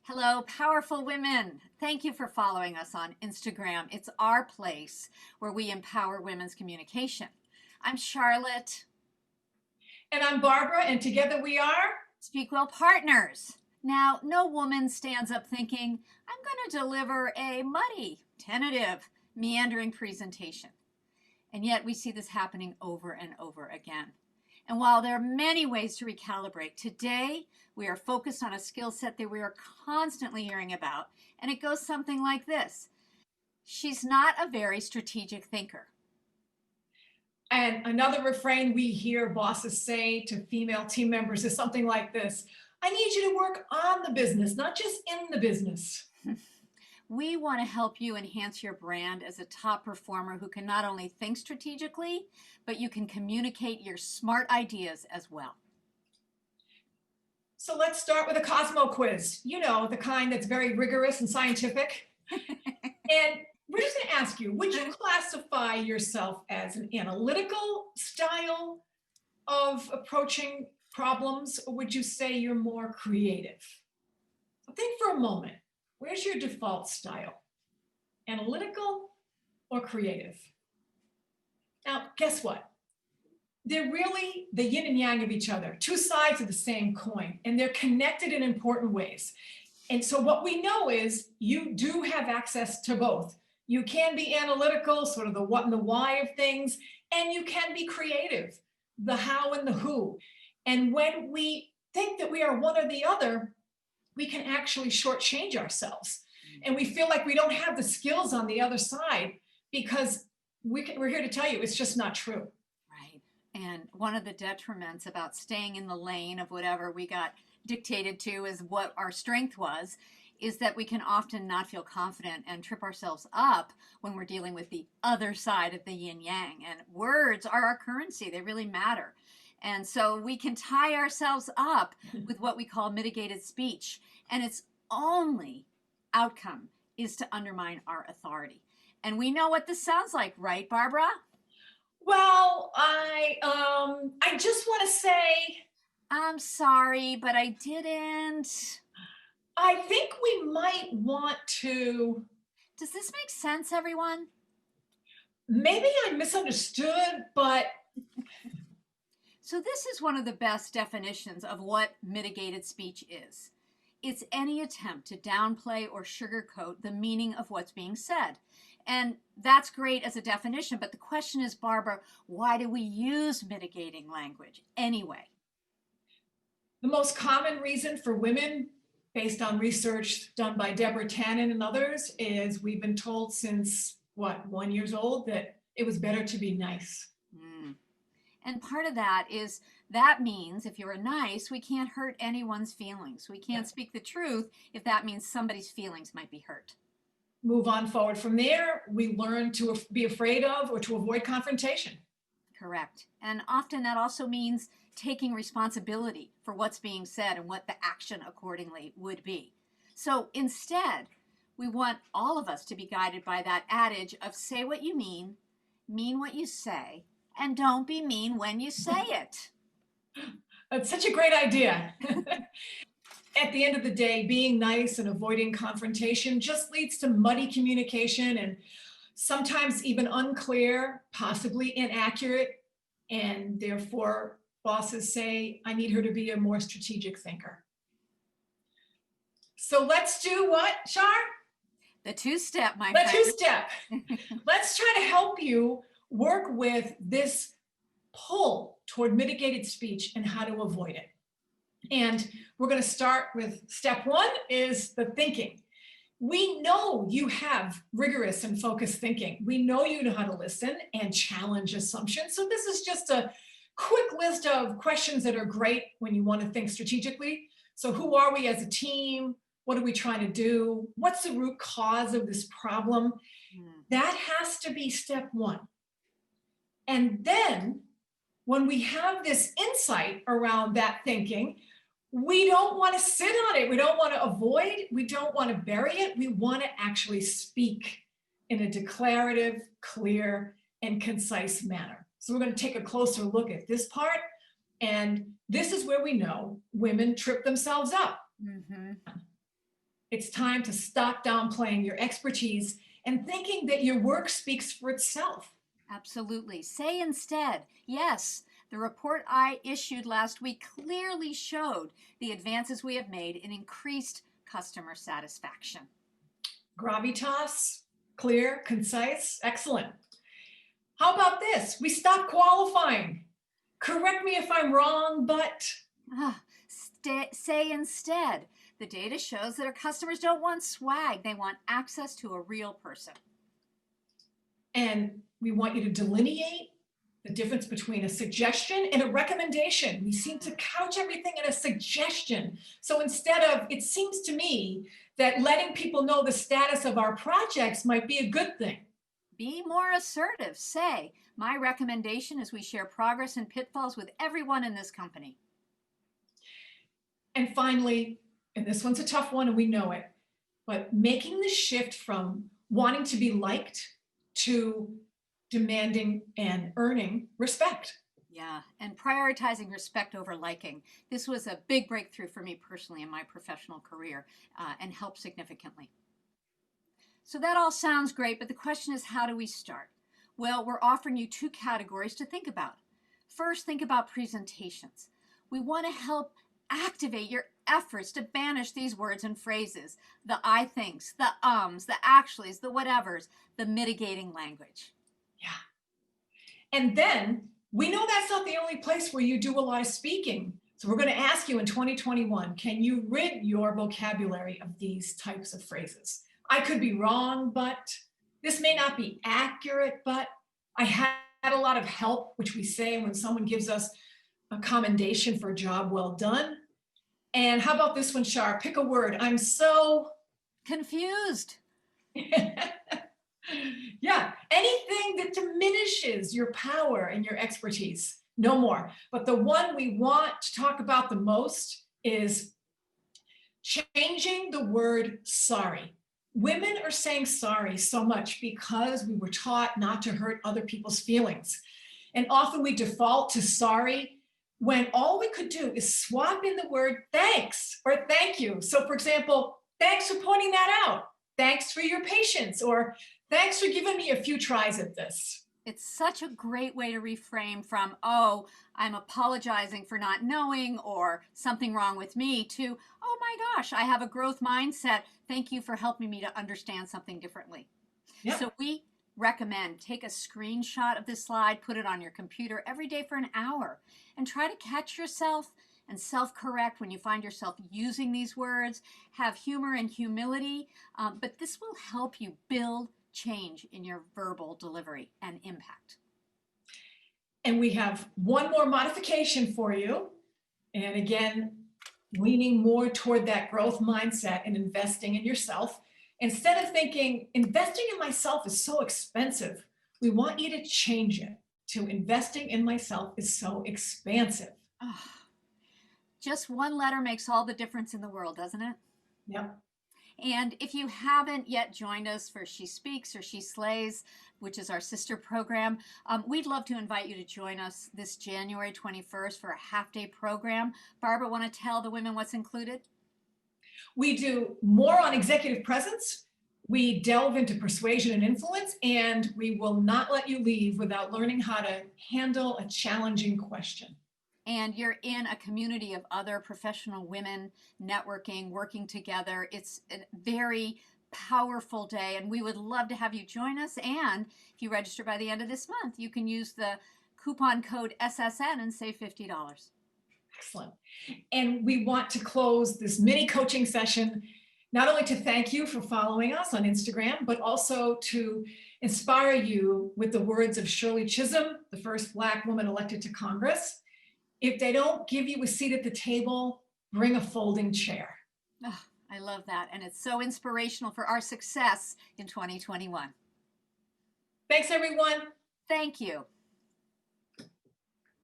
Hello, powerful women. Thank you for following us on Instagram. It's our place where we empower women's communication. I'm Charlotte, And I'm Barbara, and together we are. Speakwell Partners. Now, no woman stands up thinking, I'm going to deliver a muddy, tentative, meandering presentation. And yet we see this happening over and over again. And while there are many ways to recalibrate, today we are focused on a skill set that we are constantly hearing about, and it goes something like this. She's not a very strategic thinker. And another refrain we hear bosses say to female team members is something like this: I need you to work on the business, not just in the business. We want to help you enhance your brand as a top performer who can not only think strategically, but you can communicate your smart ideas as well. So let's start with a Cosmo quiz. You know, the kind that's very rigorous and scientific. And we're just going to ask you, would you classify yourself as an analytical style of approaching problems, or would you say you're more creative? So think for a moment. Where's your default style? Analytical or creative? Now, guess what? They're really the yin and yang of each other, two sides of the same coin, and they're connected in important ways. And so what we know is you do have access to both. You can be analytical, sort of the what and the why of things, and you can be creative, the how and the who. And when we think that we are one or the other, we can actually shortchange ourselves. And we feel like we don't have the skills on the other side because we're here to tell you it's just not true. Right. And one of the detriments about staying in the lane of whatever we got dictated to as what our strength was is that we can often not feel confident and trip ourselves up when we're dealing with the other side of the yin yang. And words are our currency, they really matter. And so we can tie ourselves up with what we call mitigated speech. And its only outcome is to undermine our authority. And we know what this sounds like, right, Barbara? Well, I just want to say I'm sorry, but I didn't. I think we might want to. Does this make sense, everyone? Maybe I misunderstood, but So, this is one of the best definitions of what mitigated speech is. It's any attempt to downplay or sugarcoat the meaning of what's being said. And that's great as a definition, but the question is, Barbara, why do we use mitigating language anyway? the most common reason for women, based on research done by Deborah Tannen and others, is we've been told since, what, 1 years old, that it was better to be nice. Mm. And part of that is that means if you're nice, we can't hurt anyone's feelings. We can't speak the truth if that means somebody's feelings might be hurt. Move on forward from there. We learn to be afraid of or to avoid confrontation. Correct. And often that also means taking responsibility for what's being said and what the action accordingly would be. So instead, we want all of us to be guided by that adage of say what you mean what you say, and don't be mean when you say it. That's such a great idea. At the end of the day, being nice and avoiding confrontation just leads to muddy communication and sometimes even unclear, possibly inaccurate, and therefore bosses say, I need her to be a more strategic thinker. So let's do what, Shar? The two-step, my The friend. two-step. Let's try to help you work with this pull toward mitigated speech and how to avoid it. And we're going to start with step one is the thinking. We know you have rigorous and focused thinking. We know you know how to listen and challenge assumptions. So this is just a quick list of questions that are great when you want to think strategically. So who are we as a team? What are we trying to do? What's the root cause of this problem? That has to be step one. And then when we have this insight around that thinking, we don't want to sit on it. We don't want to avoid. We don't want to bury it. We want to actually speak in a declarative, clear, and concise manner. So we're going to take a closer look at this part. And this is where we know women trip themselves up. Mm-hmm. It's time to stop downplaying your expertise and thinking that your work speaks for itself. Absolutely. Say instead, yes, the report I issued last week clearly showed the advances we have made in increased customer satisfaction. Gravitas, clear, concise, excellent. How about this? We stop qualifying. Correct me if I'm wrong, but Say instead, the data shows that our customers don't want swag, they want access to a real person. and we want you to delineate the difference between a suggestion and a recommendation. We seem to couch everything in a suggestion. So instead of, it seems to me that letting people know the status of our projects might be a good thing. Be more assertive. Say, my recommendation is we share progress and pitfalls with everyone in this company. And finally, and this one's a tough one and we know it, but making the shift from wanting to be liked to demanding and earning respect. Yeah, and prioritizing respect over liking. This was a big breakthrough for me personally in my professional career and helped significantly. So that all sounds great, but the question is, how do we start? Well, we're offering you two categories to think about. First, think about presentations. We want to help activate your efforts to banish these words and phrases, the I thinks, the ums, the actuallys, the whatevers, the mitigating language. Yeah. And then we know that's not the only place where you do a lot of speaking. So we're going to ask you in 2021, can you rid your vocabulary of these types of phrases? I could be wrong, but this may not be accurate, but I had a lot of help, which we say when someone gives us a commendation for a job well done. And how about this one, Shar? Pick a word. I'm so confused. Yeah, anything that diminishes your power and your expertise, no more. But the one we want to talk about the most is changing the word sorry. Women are saying sorry so much because we were taught not to hurt other people's feelings. And often we default to sorry when all we could do is swap in the word thanks or thank you. So for example, thanks for pointing that out. Thanks for your patience, or thanks for giving me a few tries at this. It's such a great way to reframe from, oh, I'm apologizing for not knowing or something wrong with me, to, oh my gosh, I have a growth mindset. Thank you for helping me to understand something differently. Yep. So we recommend take a screenshot of this slide, put it on your computer every day for an hour, and try to catch yourself and self-correct when you find yourself using these words. Have humor and humility, but this will help you build change in your verbal delivery and impact. And we have one more modification for you. And again, leaning more toward that growth mindset and investing in yourself. Instead of thinking, investing in myself is so expensive, we want you to change it to investing in myself is so expansive. Oh, just one letter makes all the difference in the world, doesn't it? Yep. And if you haven't yet joined us for She Speaks or She Slays, which is our sister program, we'd love to invite you to join us this January 21st for a half-day program. Barbara, want to tell the women what's included? We do more on executive presence. We delve into persuasion and influence, and we will not let you leave without learning how to handle a challenging question. And you're in a community of other professional women networking, working together. It's a very powerful day, and we would love to have you join us. And if you register by the end of this month, you can use the coupon code SSN and save $50. Excellent. And we want to close this mini coaching session not only to thank you for following us on Instagram, but also to inspire you with the words of Shirley Chisholm, the first Black woman elected to Congress. If they don't give you a seat at the table, bring a folding chair. Oh, I love that. And it's so inspirational for our success in 2021. Thanks, everyone. Thank you.